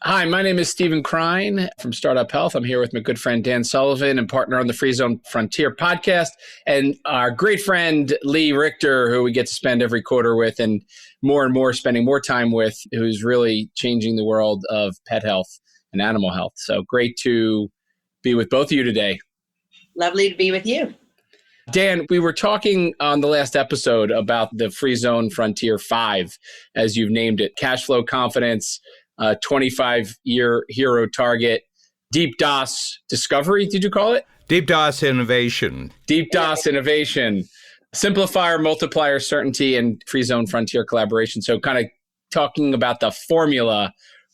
Hi, my name is Stephen Krein from Startup Health. I'm here with my good friend Dan Sullivan and partner on the Free Zone Frontier podcast, and our great friend Lee Richter, who we get to spend every quarter with and more spending more time with, who's really changing the world of pet health and animal health. So great to be with both of you today. Lovely to be with you. Dan, we were talking on the last episode about the Free Zone Frontier 5, as you've named it, cash flow confidence, 25-year hero target, deep DOS discovery, did you call it? Deep DOS innovation. Deep DOS innovation, simplifier, multiplier, certainty, and Free Zone Frontier collaboration. So kind of talking about the formula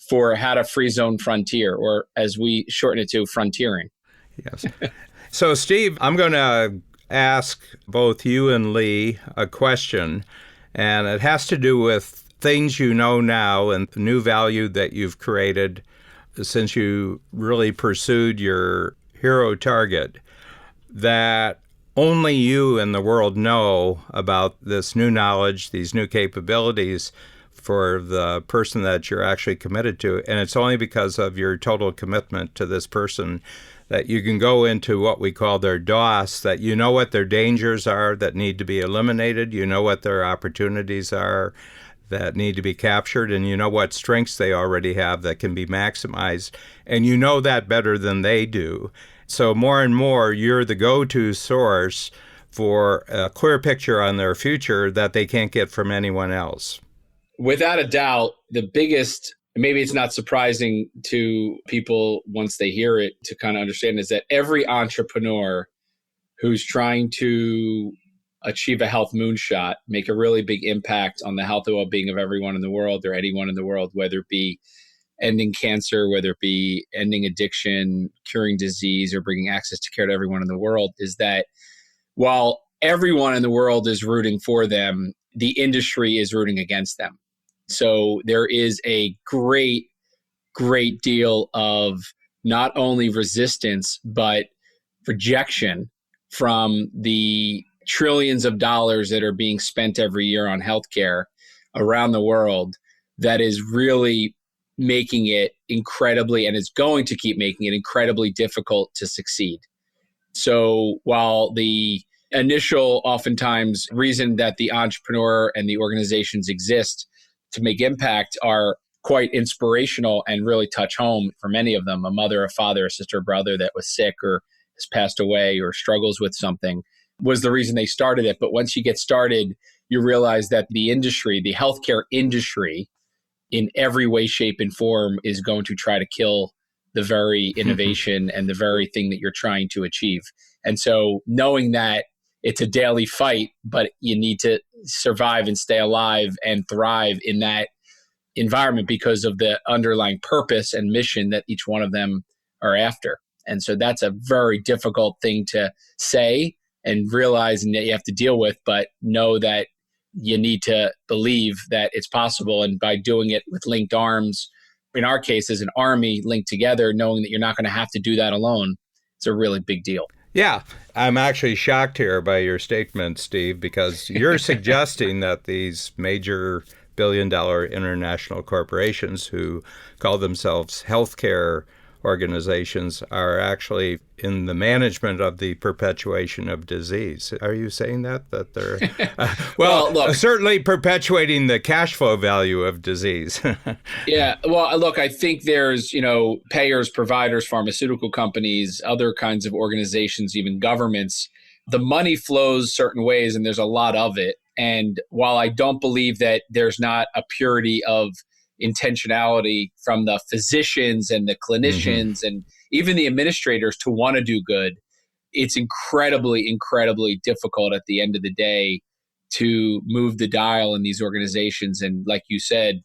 for how to Free Zone Frontier, or as we shorten it to, frontiering. Yes. So, Steve, I'm going to ask both you and Lee a question, and it has to do with things you know now and the new value that you've created since you really pursued your hero target that only you and the world know about this new knowledge, these new capabilities for the person that you're actually committed to. And it's only because of your total commitment to this person that you can go into what we call their DOS, that you know what their dangers are that need to be eliminated, you know what their opportunities are that need to be captured, and you know what strengths they already have that can be maximized, and you know that better than they do. So more and more, you're the go-to source for a clear picture on their future that they can't get from anyone else. Without a doubt, the biggest, maybe it's not surprising to people once they hear it to kind of understand, is that every entrepreneur who's trying to achieve a health moonshot, make a really big impact on the health and well-being of everyone in the world or anyone in the world, whether it be ending cancer, whether it be ending addiction, curing disease, or bringing access to care to everyone in the world, is that while everyone in the world is rooting for them, the industry is rooting against them. So there is a great deal of not only resistance, but rejection from the trillions of dollars that are being spent every year on healthcare around the world that is really making it incredibly, and is going to keep making it incredibly difficult to succeed. So while the initial, oftentimes, reason that the entrepreneur and the organizations exist to make impact are quite inspirational and really touch home for many of them, a mother, a father, a sister, a brother that was sick or has passed away or struggles with something, was the reason they started it. But once you get started, you realize that the industry, the healthcare industry, in every way, shape, and form is going to try to kill the very innovation and the very thing that you're trying to achieve. And so knowing that it's a daily fight, but you need to survive and stay alive and thrive in that environment because of the underlying purpose and mission that each one of them are after. And so that's a very difficult thing to say and realize and that you have to deal with, but know that you need to believe that it's possible. And by doing it with linked arms, in our case, as an army linked together, knowing that you're not going to have to do that alone, it's a really big deal. Yeah, I'm actually shocked here by your statement, Steve, because you're suggesting that these major billion-dollar international corporations who call themselves healthcare organizations are actually in the management of the perpetuation of disease. Are you saying that they're, well, look, certainly perpetuating the cash flow value of disease? Yeah, well, look, I think there's, payers, providers, pharmaceutical companies, other kinds of organizations, even governments. The money flows certain ways and there's a lot of it. And while I don't believe that there's not a purity of intentionality from the physicians and the clinicians and even the administrators to want to do good, it's incredibly difficult at the end of the day to move the dial in these organizations. And like you said,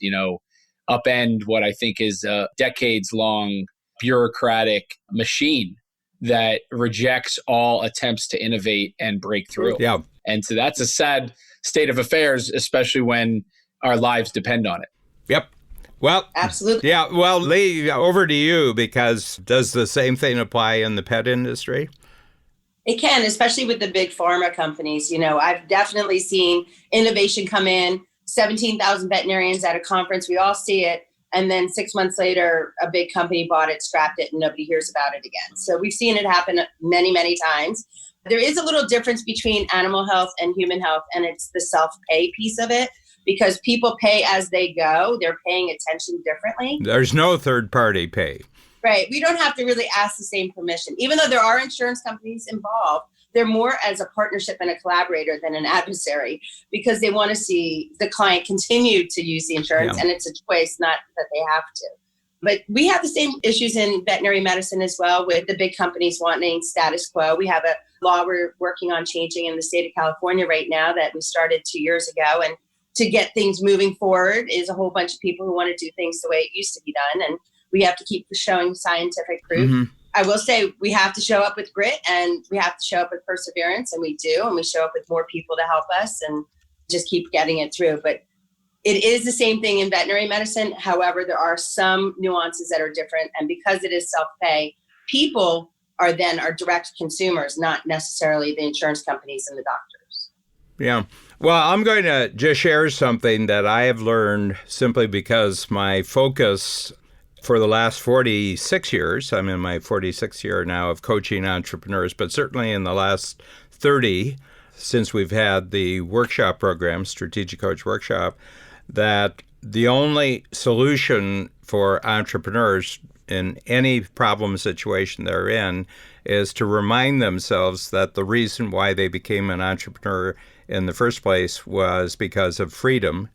upend what I think is a decades-long bureaucratic machine that rejects all attempts to innovate and break through. Yeah. And so that's a sad state of affairs, especially when our lives depend on it. Yep. Well, absolutely. Yeah. Well, Lee, over to you, because does the same thing apply in the pet industry? It can, especially with the big pharma companies. I've definitely seen innovation come in, 17,000 veterinarians at a conference. We all see it. And then 6 months later, a big company bought it, scrapped it, and nobody hears about it again. So we've seen it happen many, many times. There is a little difference between animal health and human health, and it's the self-pay piece of it, because people pay as they go. They're paying attention differently. There's no third-party pay. Right. We don't have to really ask the same permission. Even though there are insurance companies involved, they're more as a partnership and a collaborator than an adversary, because they want to see the client continue to use the insurance, and it's a choice, not that they have to. But we have the same issues in veterinary medicine as well, with the big companies wanting status quo. We have a law we're working on changing in the state of California right now that we started 2 years ago. And to get things moving forward is a whole bunch of people who want to do things the way it used to be done. And we have to keep showing scientific proof. Mm-hmm. I will say we have to show up with grit, and we have to show up with perseverance, and we do. And we show up with more people to help us and just keep getting it through. But it is the same thing in veterinary medicine. However, there are some nuances that are different. And because it is self-pay, people are direct consumers, not necessarily the insurance companies and the doctors. Yeah. Well, I'm going to just share something that I have learned simply because my focus for the last 46 years, I'm in my 46th year now of coaching entrepreneurs, but certainly in the last 30, since we've had the workshop program, Strategic Coach Workshop, that the only solution for entrepreneurs in any problem situation they're in is to remind themselves that the reason why they became an entrepreneur in the first place was because of freedom.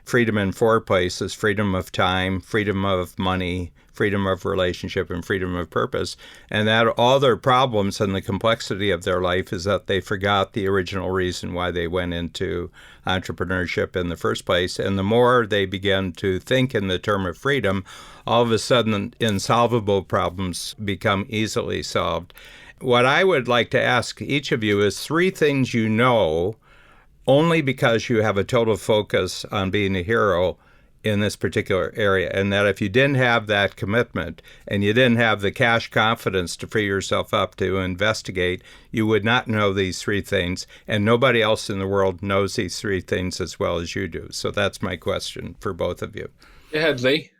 Freedom in 4 places: freedom of time, freedom of money, freedom of relationship, and freedom of purpose. And that all their problems and the complexity of their life is that they forgot the original reason why they went into entrepreneurship in the first place. And the more they begin to think in the term of freedom, all of a sudden insolvable problems become easily solved. What I would like to ask each of you is 3 things you know only because you have a total focus on being a hero in this particular area, and that if you didn't have that commitment and you didn't have the cash confidence to free yourself up to investigate, you would not know these 3 things, and nobody else in the world knows these 3 things as well as you do. So that's my question for both of you. Go ahead, Lee.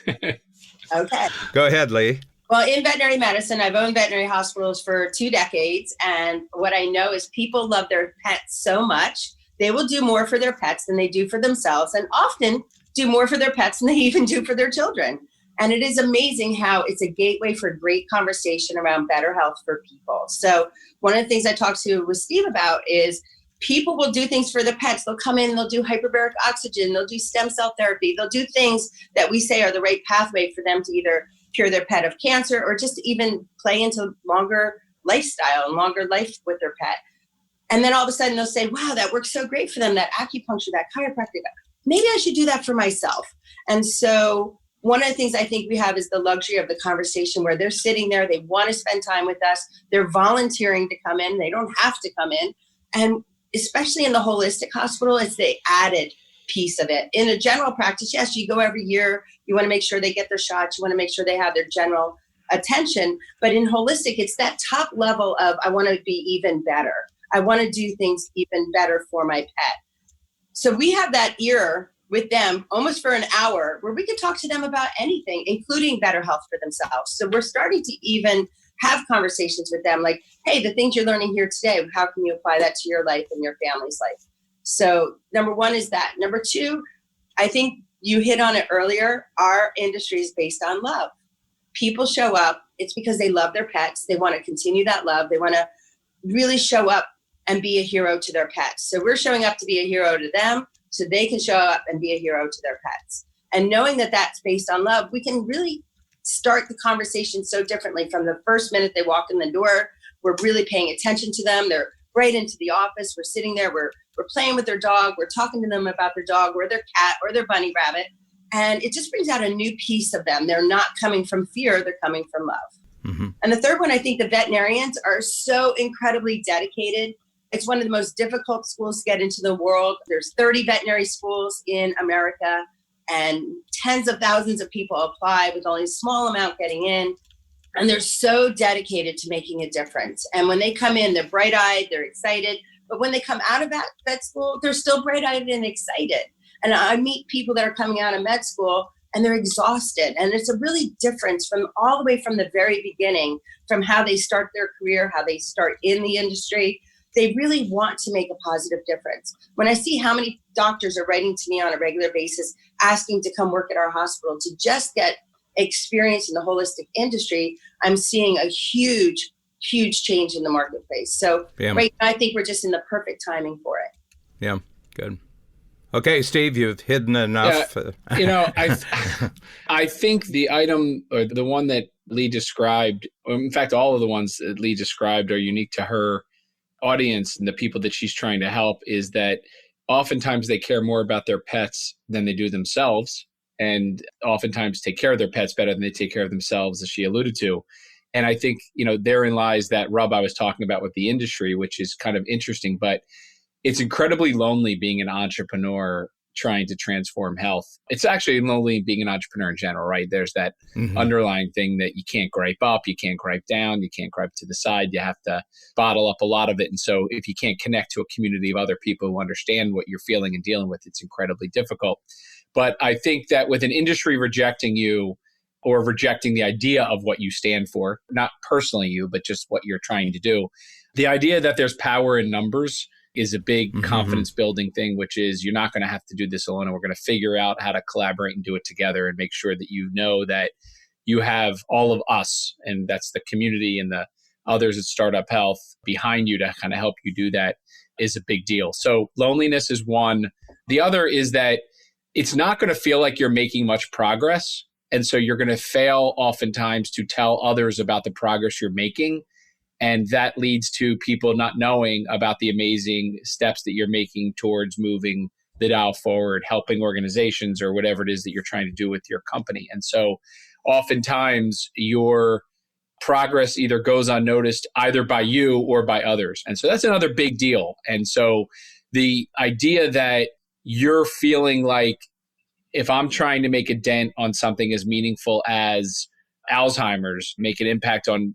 Okay. Go ahead, Lee. Well, in veterinary medicine, I've owned veterinary hospitals for 2 decades. And what I know is people love their pets so much, they will do more for their pets than they do for themselves, and often do more for their pets than they even do for their children. And it is amazing how it's a gateway for great conversation around better health for people. So one of the things I talked with Steve about is people will do things for their pets. They'll come in, they'll do hyperbaric oxygen, they'll do stem cell therapy, they'll do things that we say are the right pathway for them to either cure their pet of cancer or just even play into longer lifestyle and longer life with their pet. And then all of a sudden they'll say, wow, that works so great for them, that acupuncture, that chiropractic, maybe I should do that for myself. And so one of the things I think we have is the luxury of the conversation where they're sitting there, they want to spend time with us, they're volunteering to come in, they don't have to come in. And especially in the holistic hospital, it's the added piece of it. In a general practice, yes, you go every year, you want to make sure they get their shots, you want to make sure they have their general attention. But in holistic, it's that top level of, I want to be even better. I want to do things even better for my pet. So we have that ear with them almost for an hour where we can talk to them about anything, including better health for themselves. So we're starting to even have conversations with them like, hey, the things you're learning here today, how can you apply that to your life and your family's life? So number 1 is that. Number 2, I think you hit on it earlier. Our industry is based on love. People show up. It's because they love their pets. They want to continue that love. They want to really show up and be a hero to their pets. So we're showing up to be a hero to them so they can show up and be a hero to their pets. And knowing that that's based on love, we can really start the conversation so differently. From the first minute they walk in the door, we're really paying attention to them. They're right into the office. We're sitting there. We're playing with their dog. We're talking to them about their dog or their cat or their bunny rabbit. And it just brings out a new piece of them. They're not coming from fear. They're coming from love. Mm-hmm. And the third one, I think the veterinarians are so incredibly dedicated. It's one of the most difficult schools to get into the world. There's 30 veterinary schools in America, and tens of thousands of people apply with only a small amount getting in. And they're so dedicated to making a difference. And when they come in, they're bright-eyed, they're excited. But when they come out of vet school, they're still bright-eyed and excited. And I meet people that are coming out of med school, and they're exhausted. And it's a really difference from all the way from the very beginning, from how they start their career, how they start in the industry. They really want to make a positive difference. When I see how many doctors are writing to me on a regular basis, asking to come work at our hospital to just get experience in the holistic industry, I'm seeing a huge change in the marketplace. So right now, I think we're just in the perfect timing for it. Yeah, good. Okay, Steve, you've hidden enough. I think the item or the one that Lee described, or in fact, all of the ones that Lee described are unique to her audience and the people that she's trying to help, is that oftentimes they care more about their pets than they do themselves, and oftentimes take care of their pets better than they take care of themselves, as she alluded to. And I think, therein lies that rub I was talking about with the industry, which is kind of interesting, but it's incredibly lonely being an entrepreneur trying to transform health. It's actually lonely being an entrepreneur in general, right? There's that underlying thing that you can't gripe up, you can't gripe down, you can't gripe to the side. You have to bottle up a lot of it. And so if you can't connect to a community of other people who understand what you're feeling and dealing with, it's incredibly difficult. But I think that with an industry rejecting you or rejecting the idea of what you stand for, not personally you, but just what you're trying to do, the idea that there's power in numbers is a big confidence building thing, which is you're not going to have to do this alone. And we're going to figure out how to collaborate and do it together and make sure that you know that you have all of us, and that's the community and the others at Startup Health behind you to kind of help you do that, is a big deal. So loneliness is one. The other is that it's not going to feel like you're making much progress. And so you're going to fail oftentimes to tell others about the progress you're making. And that leads to people not knowing about the amazing steps that you're making towards moving the dial forward, helping organizations or whatever it is that you're trying to do with your company. And so oftentimes your progress either goes unnoticed either by you or by others. And so that's another big deal. And so the idea that you're feeling like, if I'm trying to make a dent on something as meaningful as Alzheimer's, make an impact on,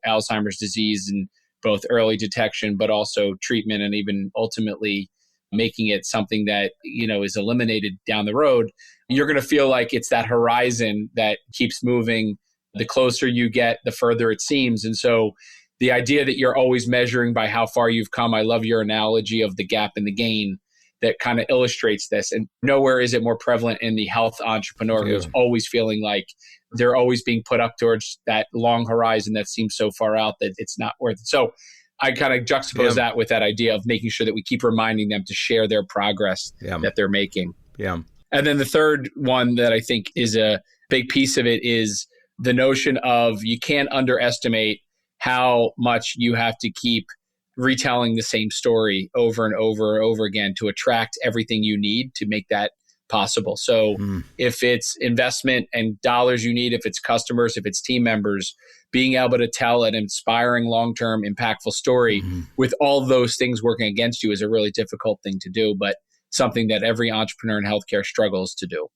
Alzheimer's disease and both early detection, but also treatment, and even ultimately making it something that, is eliminated down the road, you're going to feel like it's that horizon that keeps moving. The closer you get, the further it seems. And so the idea that you're always measuring by how far you've come, I love your analogy of the gap and the gain that kind of illustrates this. And nowhere is it more prevalent in the health entrepreneur who's always feeling like they're always being put up towards that long horizon that seems so far out that it's not worth it. So I kind of juxtapose that with that idea of making sure that we keep reminding them to share their progress that they're making. Yeah. And then the third one that I think is a big piece of it is the notion of you can't underestimate how much you have to keep retelling the same story over and over and over again to attract everything you need to make that possible. So if it's investment and dollars you need, if it's customers, if it's team members, being able to tell an inspiring, long-term, impactful story with all those things working against you is a really difficult thing to do, but something that every entrepreneur in healthcare struggles to do.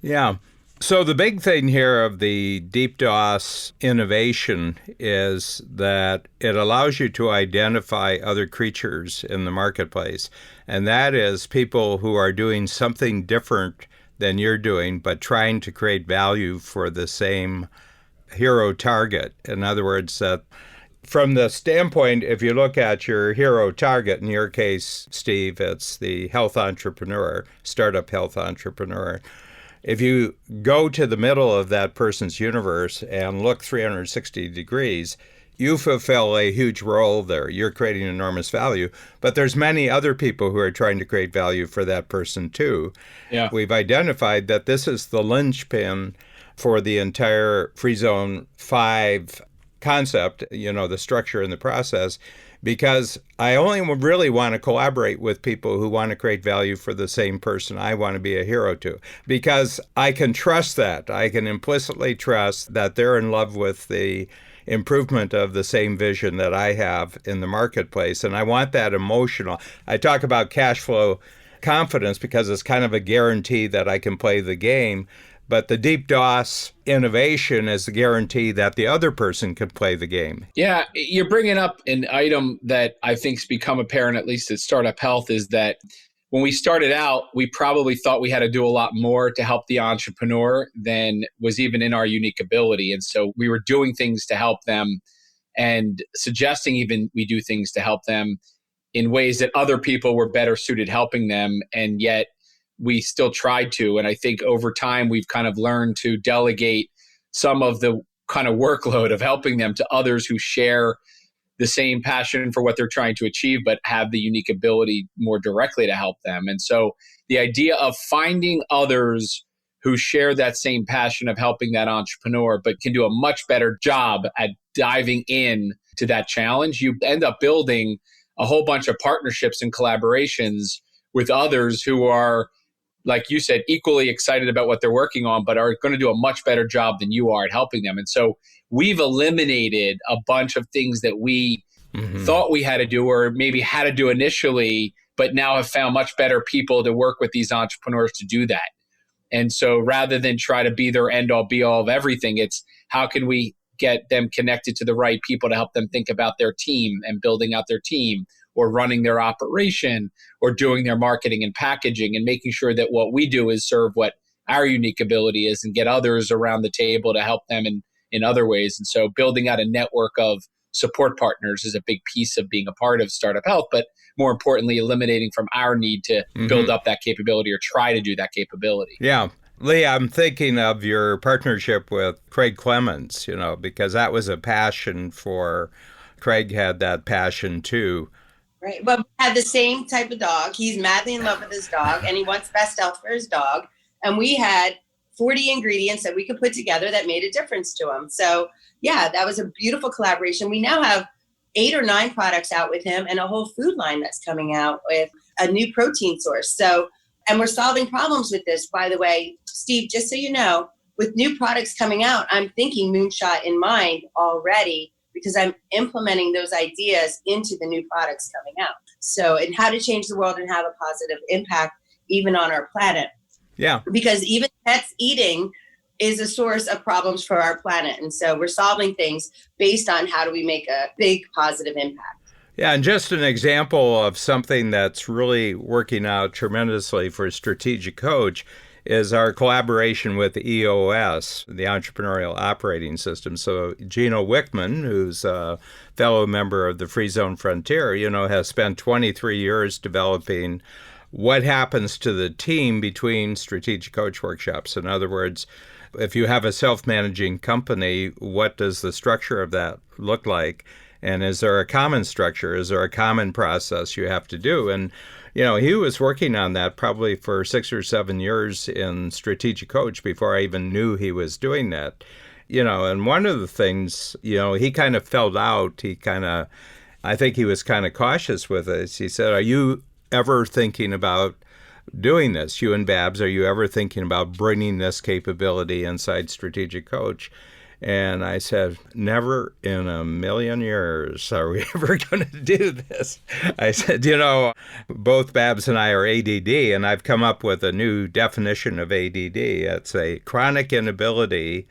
Yeah. So the big thing here of the Deep DOS innovation is that it allows you to identify other creatures in the marketplace. And that is people who are doing something different than you're doing, but trying to create value for the same hero target. In other words, from the standpoint, if you look at your hero target, in your case, Steve, it's the health entrepreneur, startup health entrepreneur. If you go to the middle of that person's universe and look 360 degrees, you fulfill a huge role there. You're creating enormous value, but there's many other people who are trying to create value for that person too. Yeah. We've identified that this is the linchpin for the entire Free Zone 5 concept, the structure and the process, because I only really want to collaborate with people who want to create value for the same person I want to be a hero to, because I can trust that. I can implicitly trust that they're in love with the improvement of the same vision that I have in the marketplace. And I want that emotional. I talk about cash flow confidence because it's kind of a guarantee that I can play the game. But the Deep DOS innovation is the guarantee that the other person can play the game. Yeah, you're bringing up an item that I think's become apparent, at least at Startup Health, is that when we started out, we probably thought we had to do a lot more to help the entrepreneur than was even in our unique ability. And so we were doing things to help them and suggesting even we do things to help them in ways that other people were better suited helping them. And yet we still tried to. And I think over time, we've kind of learned to delegate some of the kind of workload of helping them to others who share the same passion for what they're trying to achieve, but have the unique ability more directly to help them. And so the idea of finding others who share that same passion of helping that entrepreneur, but can do a much better job at diving in to that challenge, you end up building a whole bunch of partnerships and collaborations with others who are, like you said, equally excited about what they're working on, but are going to do a much better job than you are at helping them. And so we've eliminated a bunch of things that we thought we had to do or maybe had to do initially, but now have found much better people to work with these entrepreneurs to do that. And so rather than try to be their end all be all of everything, it's how can we get them connected to the right people to help them think about their team and building out their team, or running their operation, or doing their marketing and packaging, and making sure that what we do is serve what our unique ability is and get others around the table to help them in other ways. And so building out a network of support partners is a big piece of being a part of Startup Health, but more importantly, eliminating from our need to build up that capability or try to do that capability. Yeah. Lee, I'm thinking of your partnership with Craig Clemens, because that was a passion for, Craig had that passion too. Right. But we had the same type of dog. He's madly in love with his dog and he wants best health for his dog. And we had 40 ingredients that we could put together that made a difference to him. So yeah, that was a beautiful collaboration. We now have 8 or 9 products out with him and a whole food line that's coming out with a new protein source. So, and we're solving problems with this, by the way, Steve, just so you know, with new products coming out, I'm thinking Moonshot in mind already, because I'm implementing those ideas into the new products coming out. So, and how to change the world and have a positive impact even on our planet. Yeah. Because even pets eating is a source of problems for our planet. And so we're solving things based on how do we make a big positive impact. Yeah, and just an example of something that's really working out tremendously for Strategic Coach is our collaboration with EOS, the Entrepreneurial Operating System. So Gino Wickman, who's a fellow member of the Free Zone Frontier, has spent 23 years developing what happens to the team between Strategic Coach workshops. In other words, if you have a self-managing company, what does the structure of that look like? And is there a common structure? Is there a common process you have to do? And, he was working on that probably for 6 or 7 years in Strategic Coach before I even knew he was doing that. And one of the things, he kind of felt out. I think he was kind of cautious with it. He said, are you ever thinking about doing this? You and Babs, are you ever thinking about bringing this capability inside Strategic Coach? And I said, never in a million years are we ever going to do this. I said, both Babs and I are ADD, and I've come up with a new definition of ADD. It's a chronic inability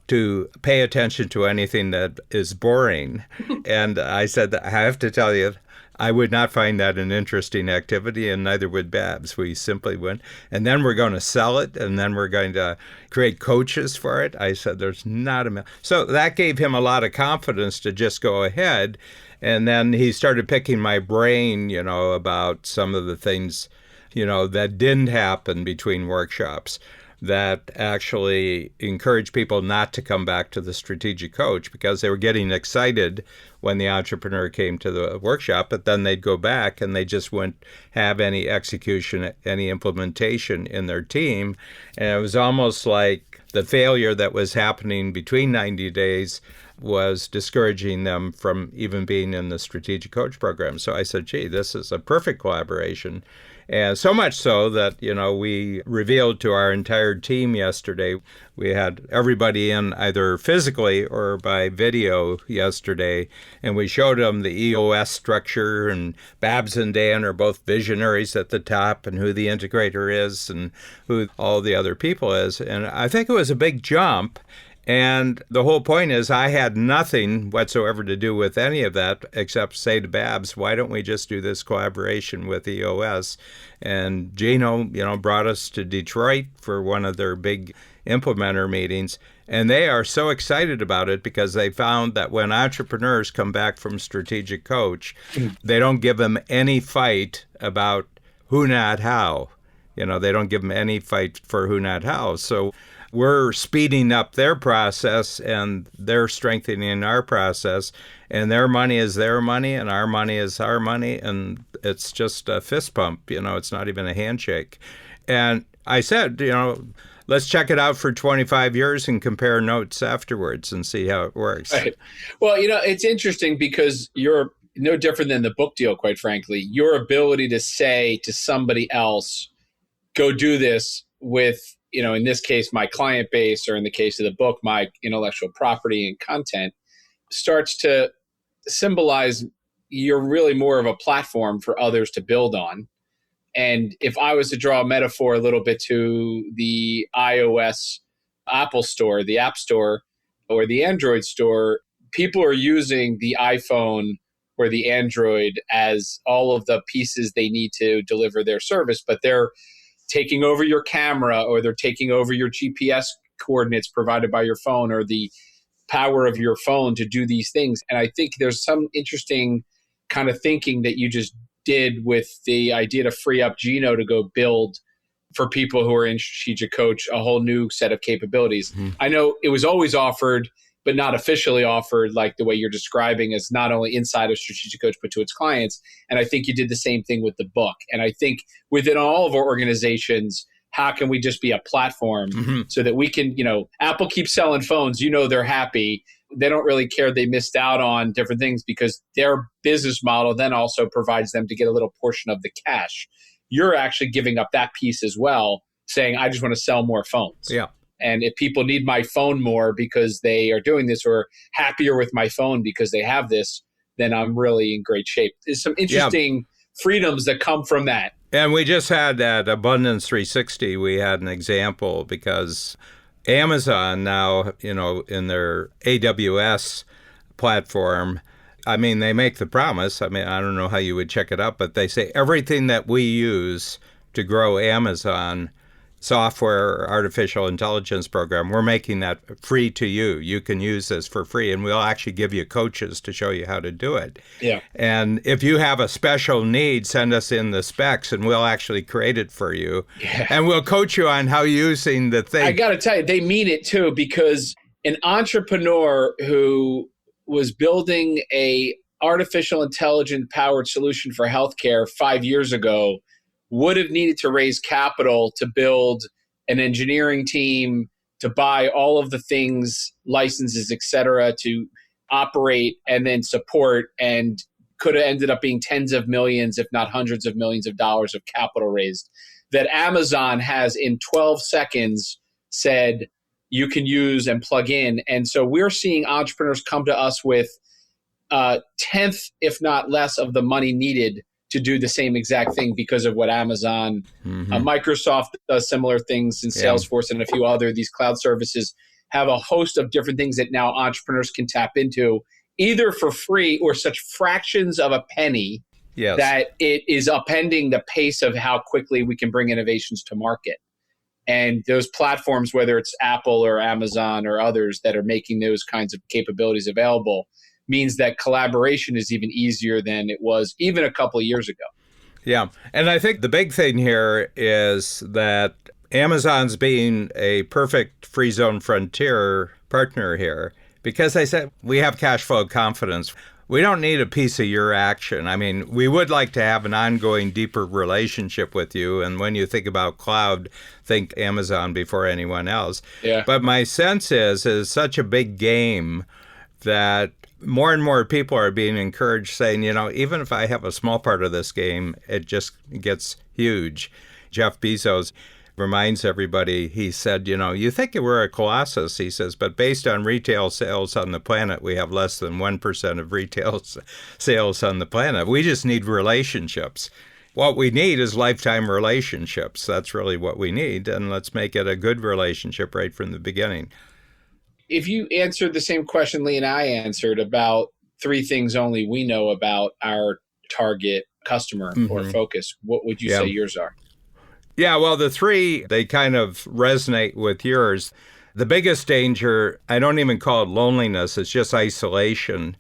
to pay attention to anything that is boring. And I said, I have to tell you, I would not find that an interesting activity, and neither would Babs. We simply went, and then we're going to sell it, and then we're going to create coaches for it. I said, there's not a... So that gave him a lot of confidence to just go ahead. And then he started picking my brain, about some of the things, that didn't happen between workshops, that actually encouraged people not to come back to the Strategic Coach because they were getting excited when the entrepreneur came to the workshop, but then they'd go back and they just wouldn't have any execution, any implementation in their team. And it was almost like the failure that was happening between 90 days was discouraging them from even being in the Strategic Coach program. So I said, gee, this is a perfect collaboration. And so much so that, we revealed to our entire team yesterday, we had everybody in either physically or by video yesterday, and we showed them the EOS structure, and Babs and Dan are both visionaries at the top, and who the integrator is and who all the other people is. And I think it was a big jump. And the whole point is I had nothing whatsoever to do with any of that except say to Babs, why don't we just do this collaboration with EOS? And Gino, brought us to Detroit for one of their big implementer meetings. And they are so excited about it because they found that when entrepreneurs come back from Strategic Coach, they don't give them any fight about who, not how. They don't give them any fight for who, not how. So we're speeding up their process and they're strengthening our process. And their money is their money and our money is our money. And it's just a fist pump. It's not even a handshake. And I said, let's check it out for 25 years and compare notes afterwards and see how it works. Right. Well, it's interesting because you're no different than the book deal, quite frankly. Your ability to say to somebody else, go do this with, in this case, my client base, or in the case of the book, my intellectual property and content, starts to symbolize you're really more of a platform for others to build on. And if I was to draw a metaphor a little bit to the iOS Apple Store, the App Store, or the Android Store, people are using the iPhone or the Android as all of the pieces they need to deliver their service, but they're taking over your camera, or they're taking over your GPS coordinates provided by your phone, or the power of your phone to do these things. And I think there's some interesting kind of thinking that you just did with the idea to free up Gino to go build for people who are in Strategic Coach a whole new set of capabilities. Mm-hmm. I know it was always offered, but not officially offered like the way you're describing, as not only inside of Strategic Coach, but to its clients. And I think you did the same thing with the book. And I think within all of our organizations, how can we just be a platform so that we can, Apple keeps selling phones, they're happy. They don't really care they missed out on different things because their business model then also provides them to get a little portion of the cash. You're actually giving up that piece as well, saying, I just want to sell more phones. Yeah. And if people need my phone more because they are doing this, or happier with my phone because they have this, then I'm really in great shape. There's some interesting freedoms that come from that. And we just had at Abundance 360, we had an example because Amazon now, in their AWS platform, they make the promise. I don't know how you would check it out, but they say everything that we use to grow Amazon software, artificial intelligence program, we're making that free to you. You can use this for free, and we'll actually give you coaches to show you how to do it. Yeah. And if you have a special need, send us in the specs, and we'll actually create it for you. Yeah. And we'll coach you on how using the thing. I got to tell you, they mean it too, because an entrepreneur who was building a artificial intelligence powered solution for healthcare 5 years ago would have needed to raise capital to build an engineering team, to buy all of the things, licenses, et cetera, to operate and then support, and could have ended up being tens of millions, if not hundreds of millions of dollars of capital raised, that Amazon has in 12 seconds said you can use and plug in. And so we're seeing entrepreneurs come to us with a tenth, if not less, of the money needed to do the same exact thing because of what Amazon, Microsoft does similar things, and Salesforce and a few other, these cloud services have a host of different things that now entrepreneurs can tap into, either for free or such fractions of a penny that it is upending the pace of how quickly we can bring innovations to market. And those platforms, whether it's Apple or Amazon or others that are making those kinds of capabilities available, means that collaboration is even easier than it was even a couple of years ago. Yeah. And I think the big thing here is that Amazon's being a perfect free zone frontier partner here, because they said we have cash flow confidence. We don't need a piece of your action. We would like to have an ongoing, deeper relationship with you. And when you think about cloud, think Amazon before anyone else. Yeah. But my sense is such a big game that more and more people are being encouraged, saying, even if I have a small part of this game, it just gets huge. Jeff Bezos reminds everybody, he said, you think we're a colossus, he says, but based on retail sales on the planet, we have less than 1% of retail sales on the planet. We just need relationships. What we need is lifetime relationships. That's really what we need. And let's make it a good relationship right from the beginning. if you answered the same question Lee and I answered about 3 things only we know about our target customer or focus, what would you say yours are? Yeah, well, the 3, they kind of resonate with yours. The biggest danger, I don't even call it loneliness, it's just isolation.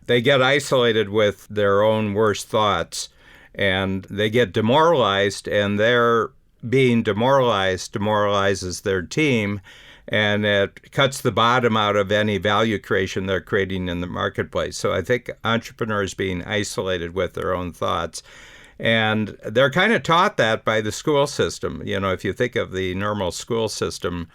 They get isolated with their own worst thoughts, and they get demoralized, and their being demoralized demoralizes their team, and it cuts the bottom out of any value creation they're creating in the marketplace. So I think entrepreneurs being isolated with their own thoughts. And they're kind of taught that by the school system. You know, if you think of the normal school system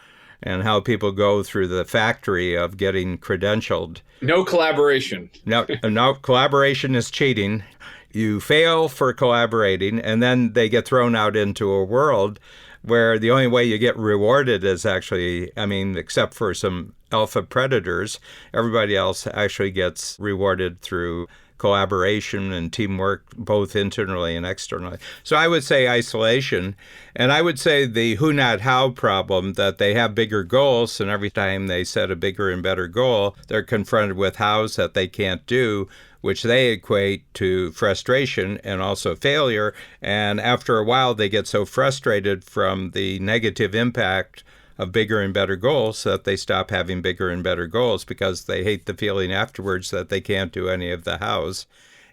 and how people go through the factory of getting credentialed. No collaboration. No, collaboration is cheating. You fail for collaborating, and then they get thrown out into a world where the only way you get rewarded is actually, except for some alpha predators, everybody else actually gets rewarded through collaboration and teamwork, both internally and externally. So I would say isolation. And I would say the who, not how problem, that they have bigger goals, and every time they set a bigger and better goal, they're confronted with hows that they can't do, which they equate to frustration and also failure. And after a while, they get so frustrated from the negative impact of bigger and better goals that they stop having bigger and better goals because they hate the feeling afterwards that they can't do any of the hows.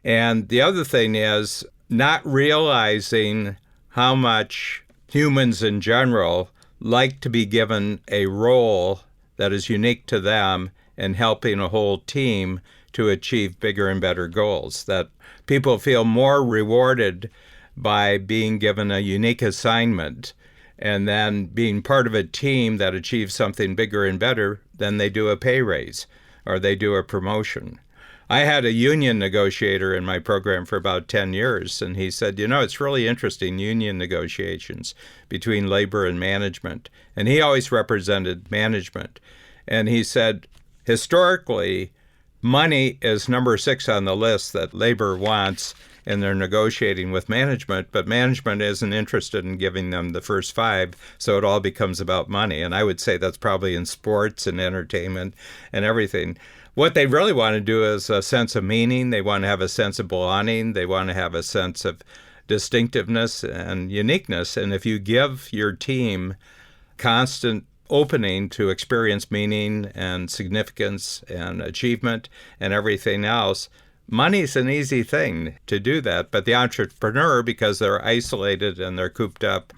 And the other thing is not realizing how much humans in general like to be given a role that is unique to them and helping a whole team to achieve bigger and better goals, that people feel more rewarded by being given a unique assignment and then being part of a team that achieves something bigger and better than they do a pay raise or they do a promotion. I had a union negotiator in my program for about 10 years, and he said, it's really interesting, union negotiations between labor and management. And he always represented management. And he said, historically, money is number 6 on the list that labor wants, and they're negotiating with management, but management isn't interested in giving them the first 5, so it all becomes about money. And I would say that's probably in sports and entertainment and everything. What they really want to do is a sense of meaning. They want to have a sense of belonging. They want to have a sense of distinctiveness and uniqueness. And if you give your team constant opening to experience meaning and significance and achievement and everything else, money's an easy thing to do that. But the entrepreneur, because they're isolated and they're cooped up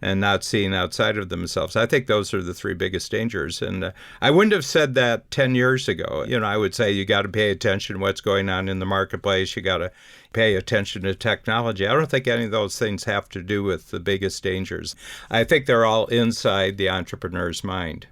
and not seeing outside of themselves, I think those are the 3 biggest dangers. And I wouldn't have said that 10 years ago. I would say you got to pay attention to what's going on in the marketplace. You got to pay attention to technology. I don't think any of those things have to do with the biggest dangers. I think they're all inside the entrepreneur's mind.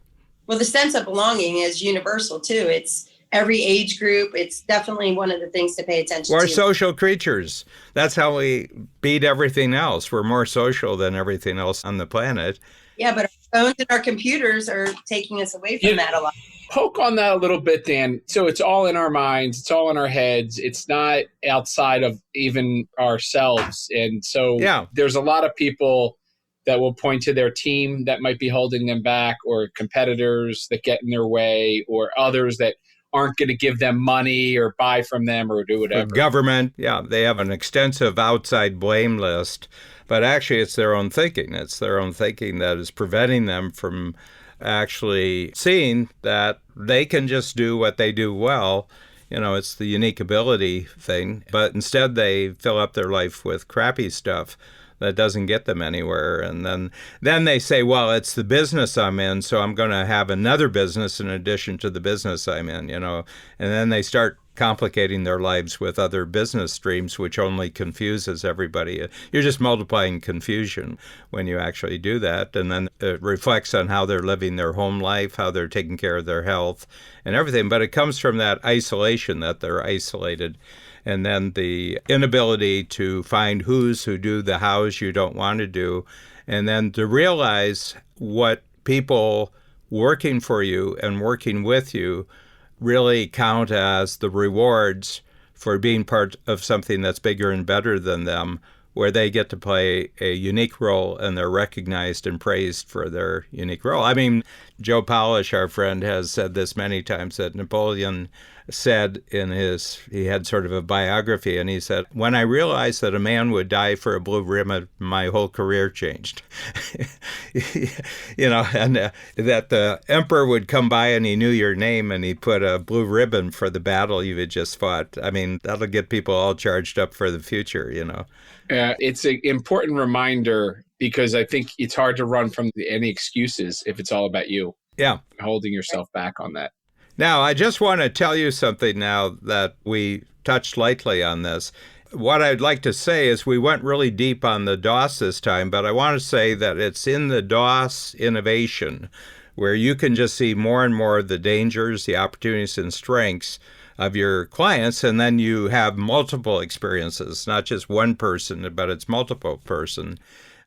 Well, the sense of belonging is universal, too. It's every age group. It's definitely one of the things to pay attention to. We're social creatures. That's how we beat everything else. We're more social than everything else on the planet. Yeah, but our phones and our computers are taking us away from that a lot. Poke on that a little bit, Dan. So it's all in our minds. It's all in our heads. It's not outside of even ourselves. And so there's a lot of people that will point to their team that might be holding them back, or competitors that get in their way, or others that aren't going to give them money or buy from them or do whatever. The government, they have an extensive outside blame list, but actually it's their own thinking. It's their own thinking that is preventing them from actually seeing that they can just do what they do well. It's the unique ability thing, but instead they fill up their life with crappy stuff that doesn't get them anywhere. And then they say, well, it's the business I'm in, so I'm going to have another business in addition to the business I'm in, And then they start complicating their lives with other business streams, which only confuses everybody. You're just multiplying confusion when you actually do that. And then it reflects on how they're living their home life, how they're taking care of their health and everything. But it comes from that isolation, that they're isolated. And then the inability to find who do the hows you don't want to do. And then to realize what people working for you and working with you really count as the rewards for being part of something that's bigger and better than them, where they get to play a unique role and they're recognized and praised for their unique role. Joe Polish, our friend, has said this many times, that Napoleon said he had sort of a biography, and he said, when I realized that a man would die for a blue ribbon, my whole career changed. And that the emperor would come by and he knew your name and he put a blue ribbon for the battle you had just fought. I mean, that'll get people all charged up for the future, It's an important reminder, because I think it's hard to run from any excuses if it's all about you. Yeah. Holding yourself back on that. Now, I just want to tell you something now that we touched lightly on this. What I'd like to say is we went really deep on the DOS this time, but I want to say that it's in the DOS innovation where you can just see more and more of the dangers, the opportunities, and strengths of your clients, and then you have multiple experiences, not just one person, but it's multiple person,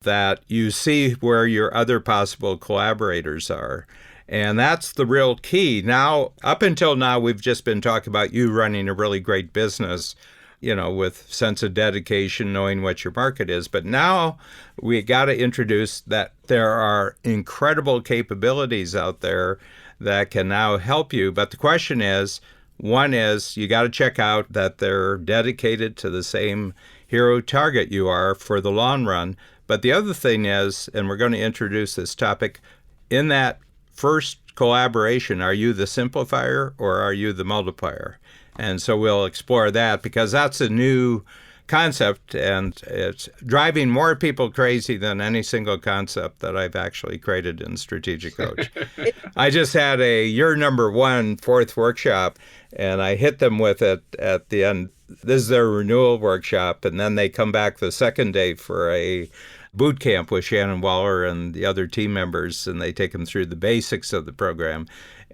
that you see where your other possible collaborators are. And that's the real key. Now, up until now, we've just been talking about you running a really great business, with sense of dedication, knowing what your market is. But now we got to introduce that there are incredible capabilities out there that can now help you. But the question is, one is you got to check out that they're dedicated to the same hero target you are for the long run. But the other thing is, and we're going to introduce this topic, in that first collaboration, are you the simplifier or are you the multiplier? And so we'll explore that, because that's a new concept, and it's driving more people crazy than any single concept that I've actually created in Strategic Coach. I just had a year number 1 fourth workshop, and I hit them with it at the end. This is their renewal workshop, and then they come back the second day for a boot camp with Shannon Waller and the other team members, and they take them through the basics of the program.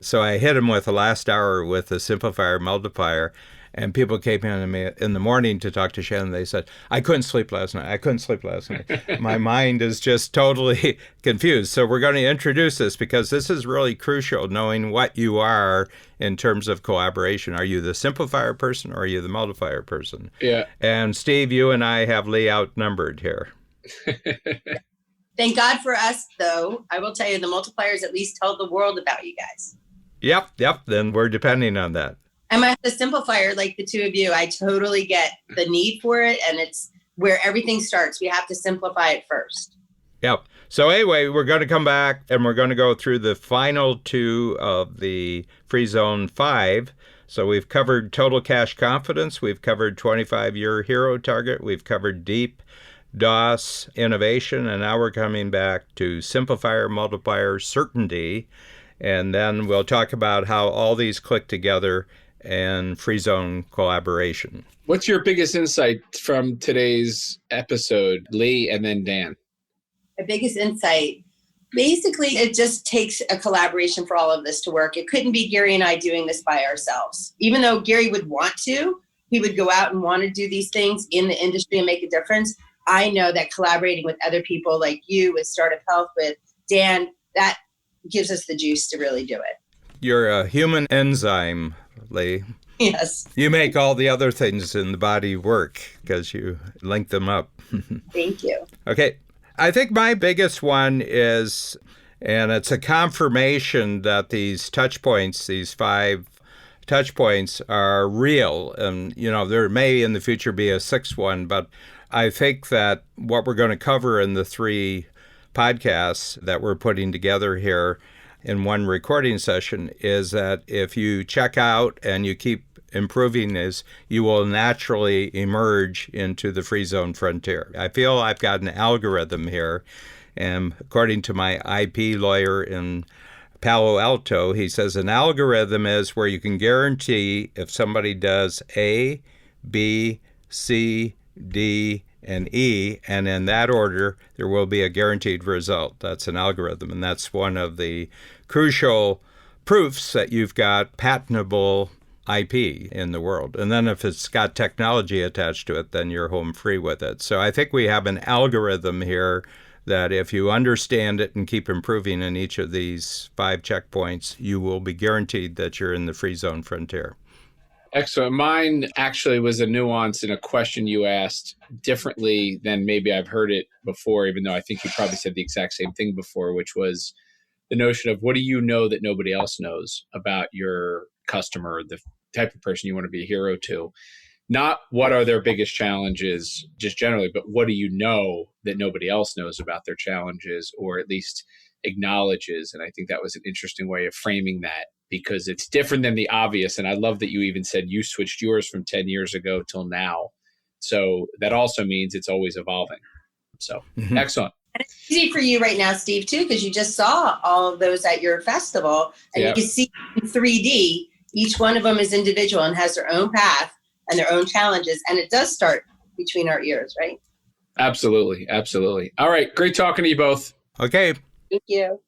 So I hit them with the last hour with the simplifier multiplier, and people came in to me in the morning to talk to Shannon. They said, I couldn't sleep last night. My mind is just totally confused. So we're going to introduce this, because this is really crucial, knowing what you are in terms of collaboration. Are you the simplifier person or are you the multiplier person? Yeah. And Steve, you and I have Lee outnumbered here. Thank God for us, though. I will tell you, the multipliers at least tell the world about you guys. Yep. Then we're depending on that. I'm a simplifier, like the two of you. I totally get the need for it, and it's where everything starts. We have to simplify it first. Yep. So anyway, we're going to come back and we're going to go through the final 2 of the Free Zone 5. So we've covered total cash confidence. We've covered 25-year hero target. We've covered deep DOS innovation. And now we're coming back to simplifier, multiplier, certainty. And then we'll talk about how all these click together and free zone collaboration. What's your biggest insight from today's episode, Lee, and then Dan? The biggest insight, basically, it just takes a collaboration for all of this to work. It couldn't be Gary and I doing this by ourselves. Even though Gary would want to, he would go out and want to do these things in the industry and make a difference. I know that collaborating with other people like you, with Startup Health, with Dan, that gives us the juice to really do it. You're a human enzyme, Lee. Yes. You make all the other things in the body work because you link them up. Thank you. Okay. I think my biggest one is, and it's a confirmation that these touch points, these 5 touch points are real. And, there may in the future be a 6th one, but I think that what we're going to cover in the 3 podcasts that we're putting together here in one recording session is that if you check out and you keep improving this, you will naturally emerge into the free zone frontier. I feel I've got an algorithm here, and according to my IP lawyer in Palo Alto, he says an algorithm is where you can guarantee if somebody does A, B, C, D, and E, and in that order, there will be a guaranteed result. That's an algorithm, and that's one of the crucial proofs that you've got patentable IP in the world. And then if it's got technology attached to it, then you're home free with it. So I think we have an algorithm here that if you understand it and keep improving in each of these 5 checkpoints, you will be guaranteed that you're in the free zone frontier. Excellent. Mine actually was a nuance in a question you asked differently than maybe I've heard it before, even though I think you probably said the exact same thing before, which was the notion of what do you know that nobody else knows about your customer, the type of person you want to be a hero to. Not what are their biggest challenges just generally, but what do you know that nobody else knows about their challenges, or at least acknowledges. And I think that was an interesting way of framing that, because it's different than the obvious. And I love that you even said you switched yours from 10 years ago till now. So that also means it's always evolving. So excellent. And it's easy for you right now, Steve, too, because you just saw all of those at your festival, and you can see in 3D, each one of them is individual and has their own path and their own challenges. And it does start between our ears, right? Absolutely. Absolutely. All right. Great talking to you both. Okay. Thank you.